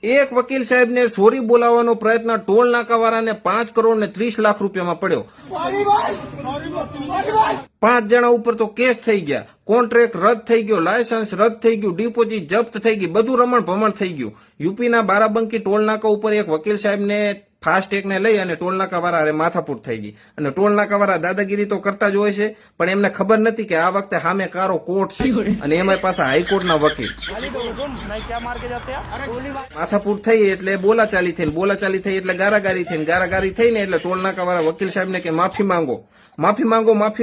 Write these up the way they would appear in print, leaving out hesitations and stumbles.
એક વકીલ સાહેબને સોરી બોલાવવાનો પ્રયત્ન ટોલ નાકાવાળાને 5 કરોડ ને 30 લાખ રૂપિયામાં પડ્યો। 5 જણા ઉપર તો કેસ થઈ ગયા, કોન્ટ્રાક્ટ રદ થઈ ગયો, લાયસન્સ રદ થઈ ગયું, ડિપોઝિટ જપ્ત થઈ ગઈ, બધું રમણ ભમણ થઈ ગયું। યુપીના બારાબંકી ટોલ નાકા ઉપર એક વકીલ સાહેબને ફાસ્ટેગને લઈ અને ટોલ નાકાવાળા માથાપૂટ થઈ ગઈ। અને ટોલ નાકાવાળા દાદાગીરી તો કરતા જ હોય છે, પણ એમને ખબર નથી કે આ વખતે સામે કારો કોર્ટ છે અને એમાં પાછા હાઈકોર્ટના વકીલ। માથાપૂટ થઈ એટલે બોલાચાલી થઈ એટલે ગારાગારી થઈને એટલે ટોલ નાકાવાળા વકીલ સાહેબને કે માફી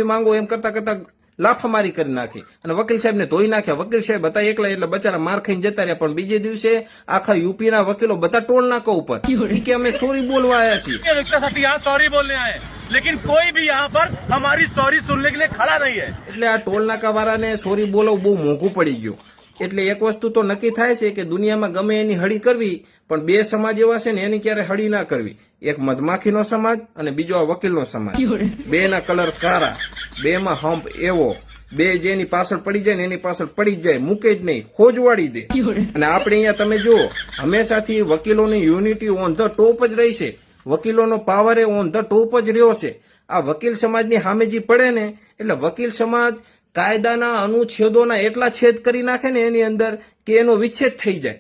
માંગો એમ કરતા લાફામારી કરી નાખી અને વકીલ સાહેબને ધોઈ નાખ્યા। વકીલ સાહેબ હતા એકલા એટલે બચારા માર ખાઈને જતા રહ્યા। પણ બીજે દિવસે આખા યુપીના વકીલો બધા ટોલ નાકા ઉપર કે અમે સોરી બોલવા આવ્યા છીએ, सॉरी बोलने आए, लेकिन कोई भी यहाँ पर हमारी सॉरी सुनने के लिए खड़ा नहीं है। એટલે આ ટોલ નાકાવાળાને સોરી બોલવું બહુ મોંઘું પડી ગયું। એટલે એક વસ્તુ તો નક્કી થાય છે કે દુનિયામાં ગમે એની હળી કરવી, પણ બે સમાજ એવા છે ને એની ક્યારે હળી ના કરવી। એક મધમાખીનો સમાજ અને બીજો આ વકીલનો સમાજ। બેના કલર કારા, બેમાં હંપ એવો, બે જેની પાછળ પડી જાય ને એની પાછળ પડી જ જાય, મૂકે જ નહીં, ખોજવાડી દે। અને આપણે અહીંયા તમે જુઓ હંમેશાથી વકીલોની યુનિટી ઓન ધ ટોપ જ રહી છે, વકીલોનો પાવર એ ઓન ધ ટોપ જ રહ્યો છે। આ વકીલ સમાજની સામે જે પડે ને એટલે વકીલ સમાજ કાયદાના અનુચ્છેદોના એટલા છેદ કરી નાખે ને એની અંદર કે એનો વિચ્છેદ થઈ જાય।